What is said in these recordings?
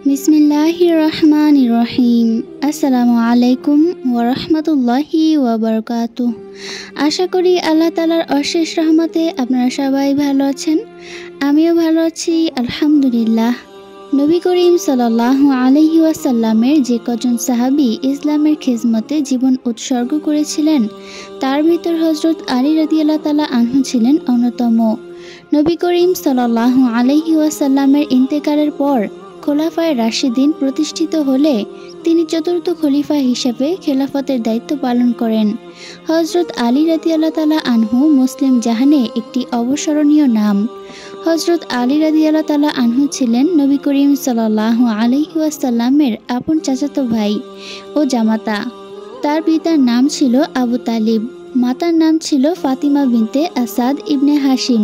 বিসমিল্লাহির রহমানির রহিম। আসসালামু আলাইকুম ওয়া রাহমাতুল্লাহি ওয়া বারাকাতুহু। আশা করি আল্লাহ তাআলার অশেষ রহমতে আপনারা সবাই ভালো আছেন। আমিও ভালো আছি আলহামদুলিল্লাহ। নবী করিম সাল্লাল্লাহু আলাইহি ওয়াসাল্লামের যে কজন সাহাবী ইসলামের খিদমতে জীবন উৎসর্গ করেছিলেন, তার ভিতর হযরত আলী রাদিয়াল্লাহু তাআলা আনহু ছিলেন অন্যতম। নবী করিম সাল্লাল্লাহু আলাইহি ওয়াসাল্লামের ইন্তেকালের পর খোলাফায়ে রাশিদিন প্রতিষ্ঠিত হলে তিনি চতুর্থ খলিফা হিসেবে খেলাফতের দায়িত্ব পালন করেন। হযরত আলী রাদিয়াল্লাহু তাআলা আনহু মুসলিম জাহানে একটি অবসরণীয় নাম। হযরত আলী রাদিয়াল্লাহু তাআলা আনহু ছিলেন নবী করিম সাল্লাল্লাহু আলাইহি ওয়াসাল্লামের আপন চাচাতো ভাই ও জামাতা। তার পিতার নাম ছিল আবু তালিব, মাতার নাম ছিল ফাতিমা বিনতে আসাদ ইবনে হাশিম।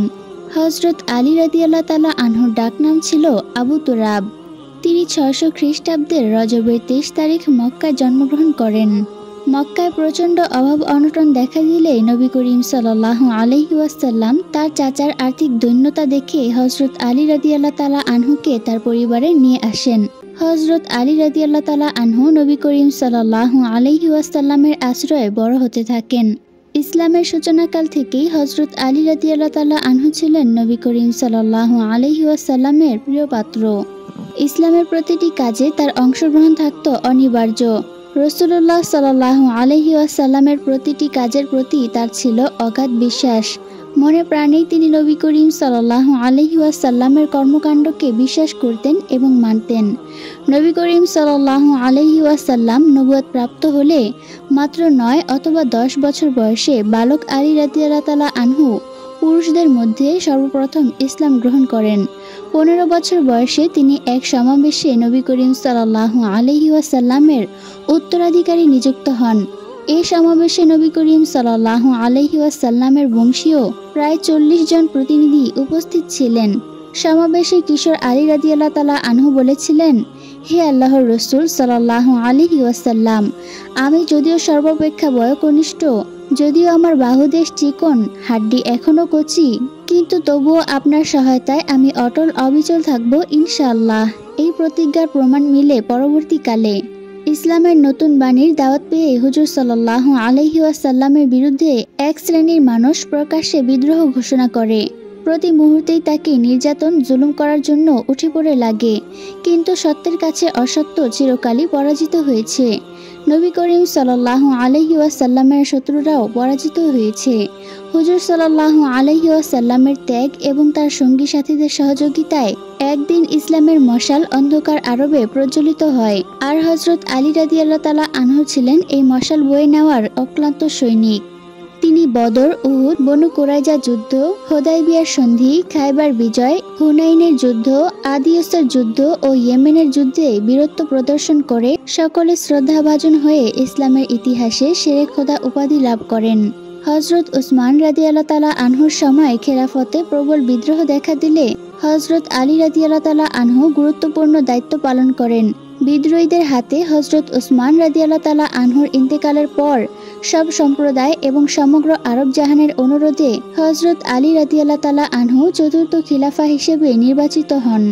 হযরত আলী রাদিয়াল্লাহু তাআলা আনহুর ডাকনাম ছিল আবু তুরাব। তিনি 600 খ্রিস্টাব্দের রজবের 23 তারিখ মক্কায় জন্মগ্রহণ করেন। মক্কায় প্রচণ্ড অভাব অনটন দেখা দিলে নবী করিম সাল্লাল্লাহু আলাইহি ওয়াসাল্লাম তার চাচার আর্থিক দৈন্যতা দেখে হযরত আলী রাদিয়াল্লাহু তাআলা আনহুকে তার পরিবারে নিয়ে আসেন। হযরত আলী রাদিয়াল্লাহু তাআলা আনহু নবী করিম সাল্লাল্লাহু আলাইহি ওয়াসাল্লামের আশ্রয়ে বড় হতে থাকেন। ইসলামের সূচনাকাল থেকেই হযরত আলী রাদিয়াল্লাহু তাআলা আনহু ছিলেন নবী করিম সাল্লাল্লাহু আলাইহি ওয়াসাল্লামের প্রিয় পাত্র। ইসলামের প্রতিটি কাজে তার অংশগ্রহণ থাকত অনিবার্য। রাসূলুল্লাহ সাল্লাল্লাহু আলাইহি ওয়াসাল্লামের প্রতিটি কাজের প্রতি তার ছিল অগাধ বিশ্বাস। মনে প্রাণেই তিনি নবী করিম সাল্লাল্লাহু আলাইহি ওয়াসাল্লামের কর্মকাণ্ডকে বিশ্বাস করতেন এবং মানতেন। নবী করিম সাল্লাল্লাহু আলাইহি ওয়াসাল্লাম নবুয়ত প্রাপ্ত হলে মাত্র 9 অথবা 10 বছর বয়সে বালক আলী রাদিয়াল্লাহু তাআলা আনহু পুরুষদের মধ্যে সর্বপ্রথম ইসলাম গ্রহণ করেন। 15 বছর বয়সে তিনি এক সমাবেশে নবী করিম সাল্লাল্লাহু আলাইহি ওয়াসাল্লামের উত্তরাধিকারী নিযুক্ত হন। এই সমাবেশে নবী করিম সাল্লাল্লাহু আলাইহি ওয়াসাল্লামের বংশীয় প্রায় 40 জন প্রতিনিধি উপস্থিত ছিলেন। সমাবেশে কিশোর আলী রাদিয়াল্লাহু তাআলা আনহু বলেছিলেন, হে আল্লাহর রাসূল সাল্লাল্লাহু আলাইহি ওয়াসাল্লাম, আমি যদিও সর্বাপেক্ষা বয়োকনিষ্ঠ, যদিও আমার বাহুদেশ চিকন, হাড্ডি এখনো কচি, কিন্তু তবুও আপনার সহায়তায় আমি অটল অবিচল থাকব ইনশাআল্লাহ। এই প্রতিজ্ঞার প্রমাণ মিলে পরবর্তীকালে ইসলামের নতুন বাণীর দাওয়াত পেয়ে হুজুর সাল্লাল্লাহু আলাইহি ওয়াসাল্লামের বিরুদ্ধে এক শ্রেণীর মানুষ প্রকাশ্যে বিদ্রোহ ঘোষণা করে। প্রতি মুহূর্তেই তাকে নির্যাতন জুলুম করার জন্য উঠে পড়ে লাগে, কিন্তু সত্যের কাছে অসত্য চিরকালই পরাজিত হয়েছে। নবী করিম সাল্লাল্লাহু আলাইহি ওয়াসাল্লামের শত্রুরাও পরাজিত হয়েছে। হুজুর সাল্লাল্লাহু আলাইহি ওয়াসাল্লামের ত্যাগ এবং তার সঙ্গী সাথীদের সহযোগিতায় একদিন ইসলামের মশাল অন্ধকার আরবে প্রজ্বলিত হয়, আর হযরত আলী রাদিয়াল্লাহু তাআলা আনহু ছিলেন এই মশাল বয়ে নেওয়ার অক্লান্ত সৈনিক। তিনি বদর, উহুদ, বনু কুরাইজা যুদ্ধ, হুদায়বিয়ার সন্ধি, খায়বার বিজয়, হুনাইনের যুদ্ধ, আদিয়সের যুদ্ধ ও ইয়েমেনের যুদ্ধে বীরত্ব প্রদর্শন করে সকলে শ্রদ্ধাভাজন হয়ে ইসলামের ইতিহাসে শেরে খোদা উপাধি লাভ করেন। হযরত উসমান রাদিয়াল্লাহু তাআলা আনহুর সময় খেলাফতে প্রবল বিদ্রোহ দেখা দিলে হযরত আলী রাদিয়াল্লাহু তাআলা আনহু গুরুত্বপূর্ণ দায়িত্ব পালন করেন। বিদ্রোহীদের হাতে হযরত উসমান রাদিয়াল্লাহু তাআলা আনহুর ইন্তেকালের পর সব সম্প্রদায় এবং সমগ্র আরব জাহানের অনুরোধে হযরত আলী রাদিয়াল্লাহু তাআলা আনহু চতুর্থ খিলাফা হিসেবে নির্বাচিত হন।